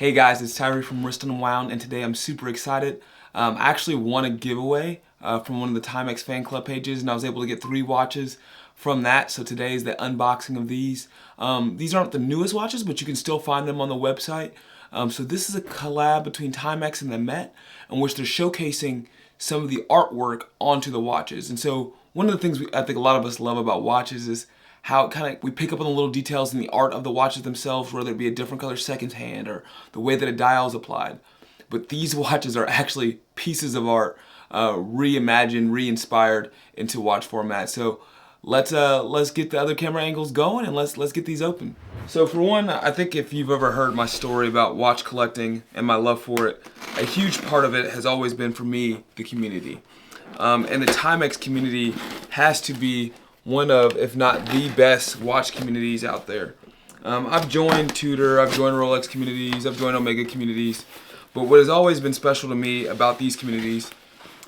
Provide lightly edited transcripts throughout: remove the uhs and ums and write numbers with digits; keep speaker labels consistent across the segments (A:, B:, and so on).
A: Hey guys, it's Tyree from Wrist Unwound, and today I'm super excited. I actually won a giveaway from one of the Timex Fan Club pages, and I was able to get 3 watches from that. So today is the unboxing of these. These aren't the newest watches, but you can still find them on the website. So this is a collab between Timex and the Met, in which they're showcasing some of the artwork onto the watches. And so one of the things I think a lot of us love about watches is how we pick up on the little details in the art of the watches themselves, whether it be a different color second hand or the way that a dial is applied. But these watches are actually pieces of art, reimagined, re-inspired into watch format. So let's get the other camera angles going and let's get these open. So for one, I think if you've ever heard my story about watch collecting and my love for it, a huge part of it has always been for me the community. And the Timex community has to be one of, if not the best watch communities out there. I've joined Tudor, I've joined Rolex communities, I've joined Omega communities, but what has always been special to me about these communities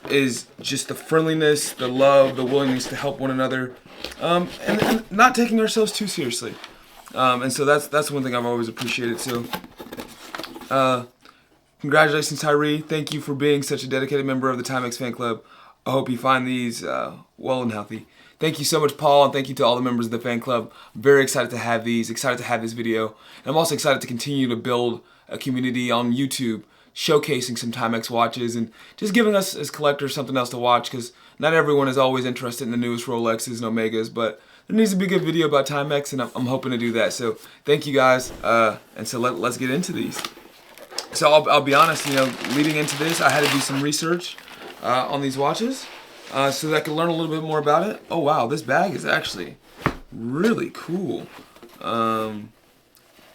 A: is just the friendliness, the love, the willingness to help one another, and not taking ourselves too seriously. And so that's one thing I've always appreciated. So congratulations, Tyree. Thank you for being such a dedicated member of the Timex Fan Club. I hope you find these well and healthy. Thank you so much, Paul, and thank you to all the members of the fan club. I'm very excited to have these, excited to have this video. And I'm also excited to continue to build a community on YouTube, showcasing some Timex watches and just giving us as collectors something else to watch, because not everyone is always interested in the newest Rolexes and Omegas, but there needs to be a good video about Timex, and I'm hoping to do that. So thank you guys, and so let's get into these. So I'll be honest, leading into this, I had to do some research on these watches. So that I could learn a little bit more about it. Oh wow, this bag is actually really cool. And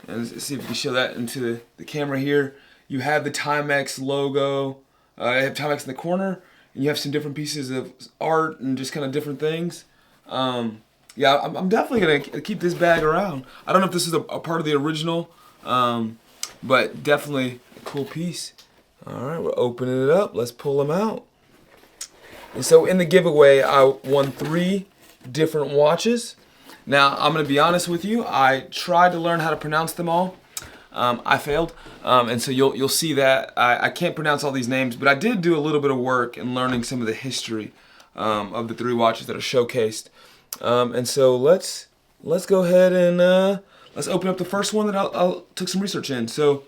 A: let's see if we can show that into the camera here. You have the Timex logo. You have Timex in the corner, and you have some different pieces of art and just kind of different things. Yeah, I'm definitely gonna keep this bag around. I don't know if this is a part of the original, but definitely a cool piece. All right, we're opening it up. Let's pull them out. And so in the giveaway, I won 3 different watches. Now, I'm going to be honest with you. I tried to learn how to pronounce them all. I failed. And so you'll see that. I can't pronounce all these names, but I did do a little bit of work in learning some of the history of the 3 watches that are showcased. And so let's go ahead and let's open up the first one that I took some research in. So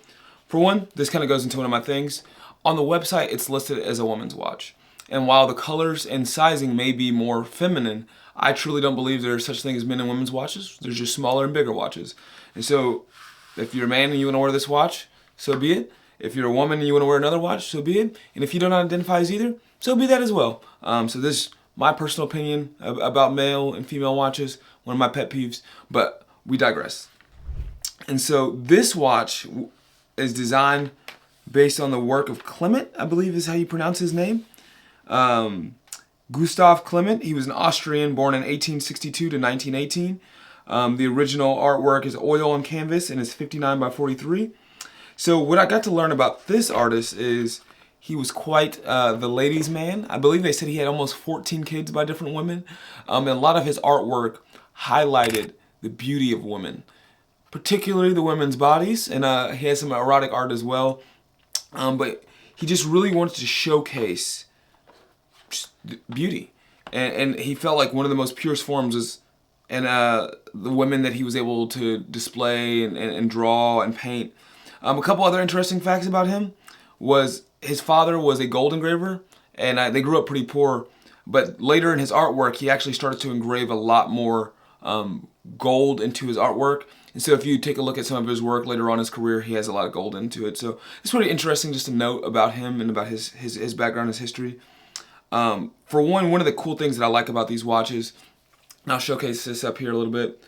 A: for one, this kind of goes into one of my things. On the website, it's listed as a woman's watch. And while the colors and sizing may be more feminine, I truly don't believe there's such thing as men and women's watches. There's just smaller and bigger watches. And so if you're a man and you want to wear this watch, so be it. If you're a woman and you want to wear another watch, so be it. And if you don't identify as either, so be that as well. So this is my personal opinion about male and female watches, one of my pet peeves, but we digress. And so this watch is designed based on the work of Clement, I believe is how you pronounce his name. Gustav Clement. He was an Austrian born in 1862 to 1918. The original artwork is oil on canvas and is 59 by 43. So what I got to learn about this artist is he was quite the ladies' man. I believe they said he had almost 14 kids by different women. And a lot of his artwork highlighted the beauty of women, particularly the women's bodies. And he has some erotic art as well. But he just really wanted to showcase beauty, and he felt like one of the most purest forms is the women that he was able to display and draw and paint. A couple other interesting facts about him was his father was a gold engraver, and they grew up pretty poor, but later in his artwork he actually started to engrave a lot more gold into his artwork. And so if you take a look at some of his work later on in his career, he has a lot of gold into it. So it's pretty interesting just to note about him and about his background, his history. For one of the cool things that I like about these watches, and I'll showcase this up here a little bit,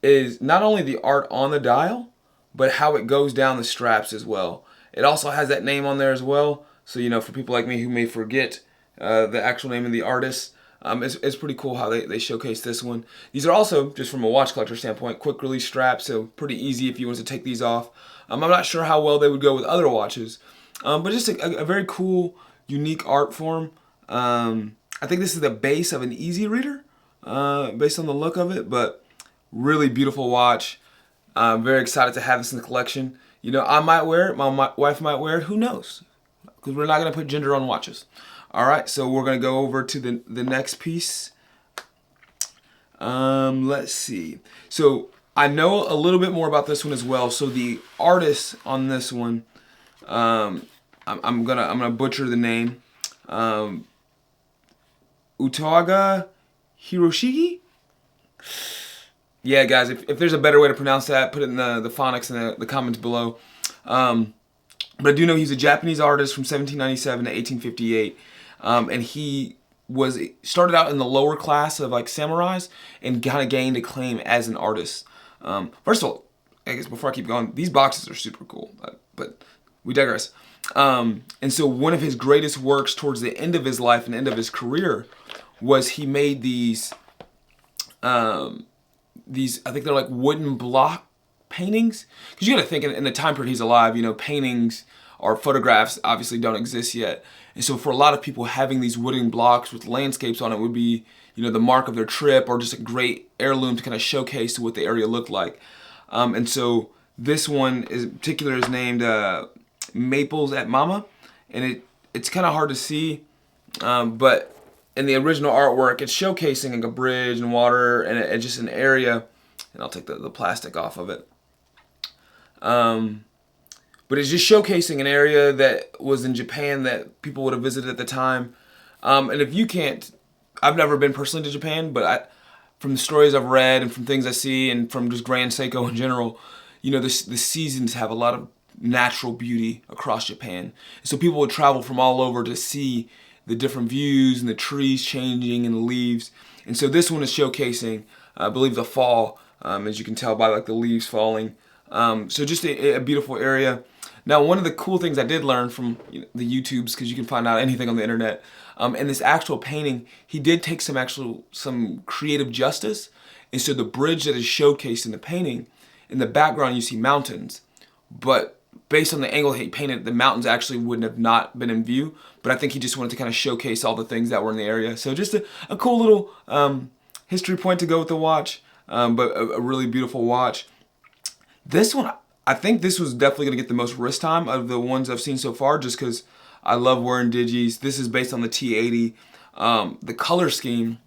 A: is not only the art on the dial, but how it goes down the straps as well. It also has that name on there as well. So, for people like me who may forget the actual name of the artist, it's pretty cool how they showcase this one. These are also, just from a watch collector standpoint, quick release straps, so pretty easy if you wanted to take these off. I'm not sure how well they would go with other watches, but just a very cool, unique art form. I think this is the base of an easy reader, based on the look of it, but really beautiful watch. I'm very excited to have this in the collection. You know, I might wear it, my wife might wear it, who knows? Because we're not going to put gender on watches. All right, so we're going to go over to the next piece. Let's see. So I know a little bit more about this one as well. So the artist on this one, I'm gonna butcher the name. Utaga Hiroshige? Yeah, guys, if there's a better way to pronounce that, put it in the phonics in the comments below. But I do know he's a Japanese artist from 1797 to 1858, and he started out in the lower class of like samurais and kind of gained acclaim as an artist. First of all, I guess before I keep going, these boxes are super cool, but we digress. And so one of his greatest works towards the end of his life and end of his career was he made these I think they're like wooden block paintings. Because you got to think in the time period he's alive, you know, paintings or photographs obviously don't exist yet. And so for a lot of people, having these wooden blocks with landscapes on it would be, you know, the mark of their trip or just a great heirloom to kind of showcase what the area looked like. And so this one in particular is named Maples at Mama. And it's kind of hard to see, but in the original artwork, it's showcasing like a bridge and water and just an area. And I'll take the plastic off of it. But it's just showcasing an area that was in Japan that people would have visited at the time. And if you can't, I've never been personally to Japan, but from the stories I've read and from things I see and from just Grand Seiko in general, you know, the seasons have a lot of natural beauty across Japan. So people would travel from all over to see the different views and the trees changing and the leaves. And so this one is showcasing, I believe, the fall, as you can tell by like the leaves falling. So just a beautiful area. Now, one of the cool things I did learn from the YouTubes, because you can find out anything on the internet, in this actual painting, he did take some creative justice. And so the bridge that is showcased in the painting, in the background you see mountains, but based on the angle he painted, the mountains actually wouldn't have not been in view. But I think he just wanted to kind of showcase all the things that were in the area. So just a cool little history point to go with the watch, but a really beautiful watch. This one, I think this was definitely going to get the most wrist time of the ones I've seen so far, just because I love wearing digis. This is based on the T80. The color scheme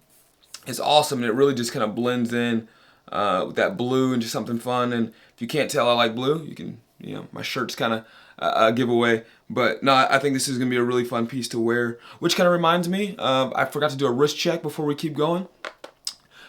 A: is awesome, and it really just kind of blends in with that blue into something fun. And if you can't tell I like blue, you can, you know, my shirt's kind of a giveaway. But no, I think this is going to be a really fun piece to wear, which kind of reminds me, I forgot to do a wrist check before we keep going.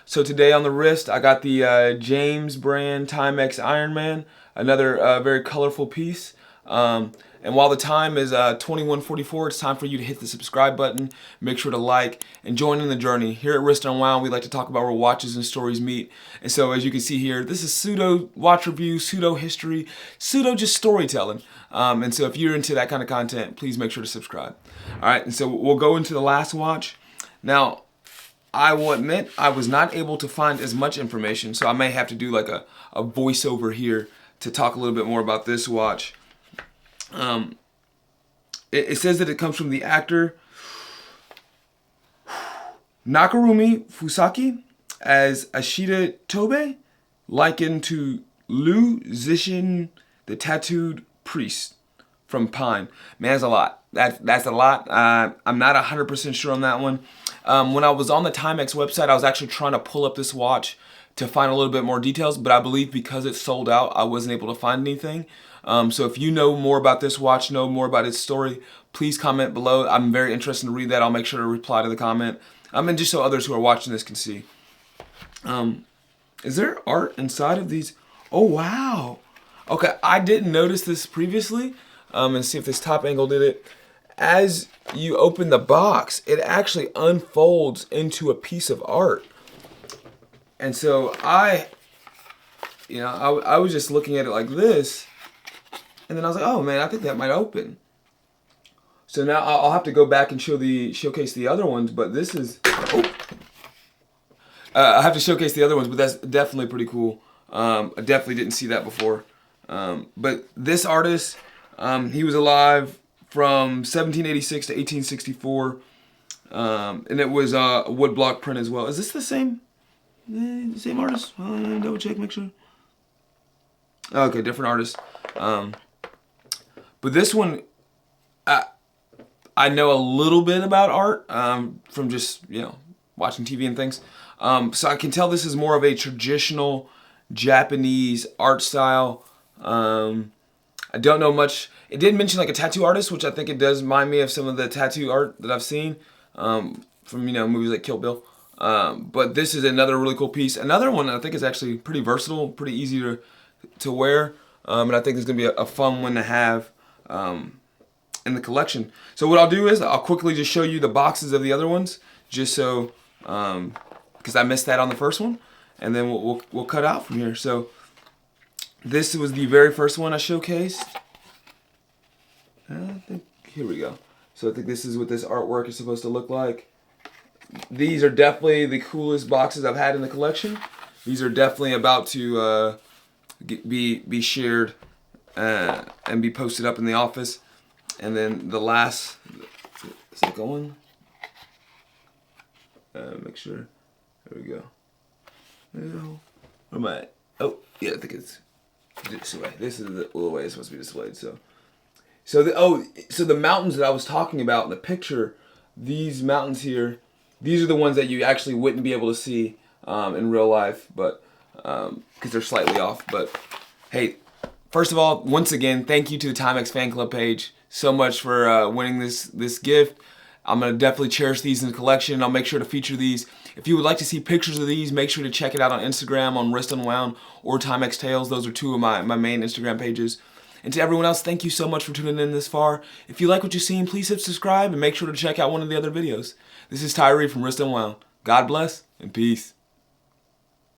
A: So today on the wrist, I got the James brand Timex Ironman, another very colorful piece. And while the time is 21:44, it's time for you to hit the subscribe button. Make sure to like and join in the journey. Here at Wrist Unwound, we like to talk about where watches and stories meet. And so as you can see here, this is pseudo watch review, pseudo history, pseudo just storytelling. And so if you're into that kind of content, please make sure to subscribe. All right, and so we'll go into the last watch. Now, I will admit I was not able to find as much information, so I may have to do like a voiceover here to talk a little bit more about this watch. It says that it comes from the actor Nakarumi Fusaki as Ashita Tobe, likened to Liu Zixin, the tattooed priest from Pine. Man, that's a lot. That's a lot. I'm not 100% sure on that one. When I was on the Timex website, I was actually trying to pull up this watch to find a little bit more details, but I believe because it's sold out, I wasn't able to find anything. So if you know more about this watch, know more about its story, please comment below. I'm very interested to read that. I'll make sure to reply to the comment. And just so others who are watching this can see. Is there art inside of these? Oh, wow. Okay, I didn't notice this previously. And see if this top angle did it. As you open the box, it actually unfolds into a piece of art. And so I was just looking at it like this, and then I was like, oh man, I think that might open. So now I'll have to go back and showcase the other ones, but this is, I have to showcase the other ones, but that's definitely pretty cool. I definitely didn't see that before. But this artist, he was alive from 1786 to 1864, and it was a woodblock print as well. Is this the same artist? Double check, make sure. Okay, different artist. But this one, I know a little bit about art from just, watching TV and things. So I can tell this is more of a traditional Japanese art style. I don't know much. It did mention like a tattoo artist, which I think it does remind me of some of the tattoo art that I've seen from, movies like Kill Bill. But this is another really cool piece. Another one I think is actually pretty versatile, pretty easy to wear. And I think it's going to be a fun one to have in the collection. So what I'll do is I'll quickly just show you the boxes of the other ones, just so, because I missed that on the first one, and then we'll cut out from here. So this was the very first one I showcased. I think, here we go. So I think this is what this artwork is supposed to look like. These are definitely the coolest boxes I've had in the collection. These are definitely about to be shared and be posted up in the office. And then the last, is it going? Make sure. There we go. Where am I at? Oh, yeah, I think it's this way. This is the way it's supposed to be displayed. So the mountains that I was talking about in the picture, these mountains here, these are the ones that you actually wouldn't be able to see in real life, but because they're slightly off. But hey, first of all, once again, thank you to the Timex Fan Club page so much for winning this gift. I'm going to definitely cherish these in the collection. I'll make sure to feature these. If you would like to see pictures of these, make sure to check it out on Instagram on Wrist Unwound or Timex Tales. Those are two of my main Instagram pages. And to everyone else, thank you so much for tuning in this far. If you like what you've seen, please hit subscribe and make sure to check out one of the other videos. This is Tyree from Wrist Unwound. God bless and peace.